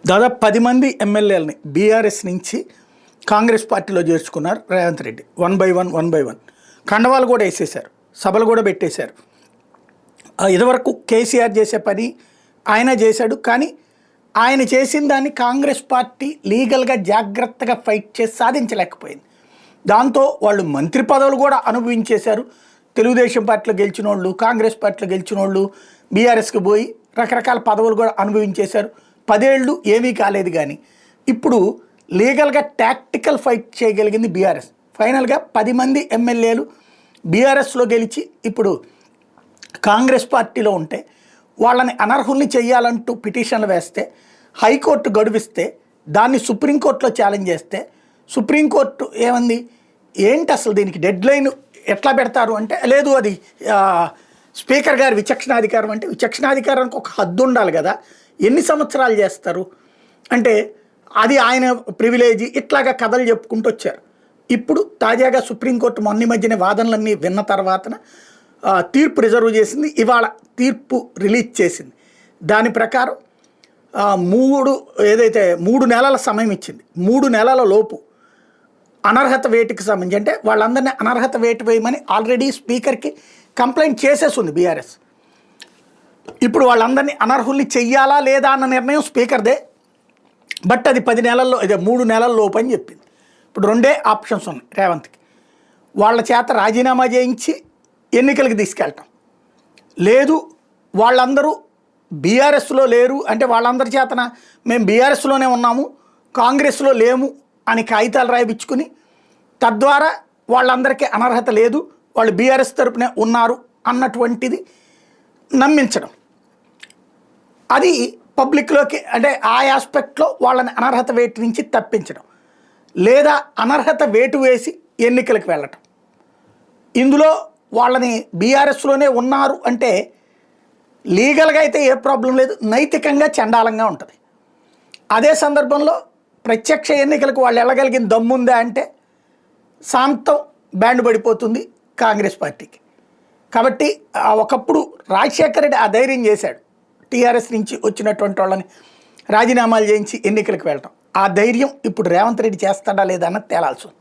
దాదాపు 10 మంది ఎమ్మెల్యేలని బీఆర్ఎస్ నుంచి కాంగ్రెస్ పార్టీలో చేర్చుకున్నారు Revanth Reddy. One by one కండవాలు కూడా వేసేశారు, సభలు కూడా పెట్టేశారు. ఇదివరకు కేసీఆర్ చేసే పని ఆయన చేశాడు, కానీ ఆయన చేసిన దాన్ని కాంగ్రెస్ పార్టీ లీగల్గా జాగ్రత్తగా ఫైట్ చేసి సాధించలేకపోయింది. దాంతో వాళ్ళు మంత్రి పదవులు కూడా అనుభవించేశారు. తెలుగుదేశం పార్టీలో గెలిచిన వాళ్ళు, కాంగ్రెస్ పార్టీలో గెలిచిన వాళ్ళు బీఆర్ఎస్కి పోయి రకరకాల పదవులు కూడా అనుభవించేశారు. 10 ఏళ్ళు ఏమీ కాలేదు. కానీ ఇప్పుడు లీగల్గా టాక్టికల్ ఫైట్ చేయగలిగింది బీఆర్ఎస్. ఫైనల్గా 10 మంది ఎమ్మెల్యేలు బీఆర్ఎస్లో గెలిచి ఇప్పుడు కాంగ్రెస్ పార్టీలో ఉంటే వాళ్ళని అనర్హుల్ని చేయాలంటూ పిటిషన్లు వేస్తే హైకోర్టు గడువిస్తే దాన్ని సుప్రీంకోర్టులో ఛాలెంజ్ చేస్తే సుప్రీంకోర్టు ఏమంది, ఏంటి అసలు దీనికి డెడ్ లైన్ ఎట్లా పెడతారు అంటే, లేదు అది స్పీకర్ గారి విచక్షణాధికారం. అంటే విచక్షణాధికారానికి ఒక హద్దు ఉండాలి కదా, ఎన్ని సంవత్సరాలు చేస్తారు అంటే అది ఆయన ప్రివిలేజీ. ఇట్లాగా కథలు చెప్పుకుంటూ వచ్చారు. ఇప్పుడు తాజాగా సుప్రీంకోర్టు మొన్న మధ్యన వాదనలన్నీ విన్న తర్వాతన తీర్పు రిజర్వ్ చేసింది. ఇవాళ తీర్పు రిలీజ్ చేసింది. దాని ప్రకారం 3 నెలల సమయం ఇచ్చింది. 3 నెలల లోపు అనర్హత వేటుకి సంబంధించి, అంటే వాళ్ళందరినీ అనర్హత వేటు వేయమని ఆల్రెడీ స్పీకర్కి కంప్లైంట్ చేసేస్తుంది బీఆర్ఎస్. ఇప్పుడు వాళ్ళందరినీ అనర్హుల్ని చెయ్యాలా లేదా అన్న నిర్ణయం స్పీకర్దే. బట్ అది 10 నెలల్లో, ఇదే 3 నెలల లోపు అని చెప్పింది. ఇప్పుడు 2 ఆప్షన్స్ ఉన్నాయి రేవంత్కి. వాళ్ళ చేత రాజీనామా చేయించి ఎన్నికలకు తీసుకెళ్ళటం, లేదు వాళ్ళందరూ బీఆర్ఎస్లో లేరు అంటే వాళ్ళందరి చేతన మేము బీఆర్ఎస్లోనే ఉన్నాము కాంగ్రెస్లో లేము అని కాగితాలు రాయించుకుని తద్వారా వాళ్ళందరికీ అనర్హత లేదు, వాళ్ళు బీఆర్ఎస్ తరపునే ఉన్నారు అన్నటువంటిది నమ్మించడం. అది పబ్లిక్లోకి, అంటే ఆ ఆస్పెక్ట్లో వాళ్ళని అనర్హత వేటు నుంచి తప్పించడం, లేదా అనర్హత వేటు వేసి ఎన్నికలకు వెళ్ళటం. ఇందులో వాళ్ళని బీఆర్ఎస్లోనే ఉన్నారు అంటే లీగల్గా అయితే ఏ ప్రాబ్లం లేదు, నైతికంగా చండాలంగా ఉంటుంది. అదే సందర్భంలో ప్రత్యక్ష ఎన్నికలకు వాళ్ళు వెళ్ళగలిగిన దమ్ముందా అంటే శాంతం బ్యాండ్ పడిపోతుంది కాంగ్రెస్ పార్టీకి. కాబట్టి ఒకప్పుడు రాజశేఖర రెడ్డి ఆ ధైర్యం చేశాడు, టీఆర్ఎస్ నుంచి వచ్చినటువంటి వాళ్ళని రాజీనామాలు చేయించి ఎన్నికలకు వెళ్ళటం. ఆ ధైర్యం ఇప్పుడు రేవంత్ రెడ్డి చేస్తాడా లేదా అన్నది తేలాల్సి ఉంది.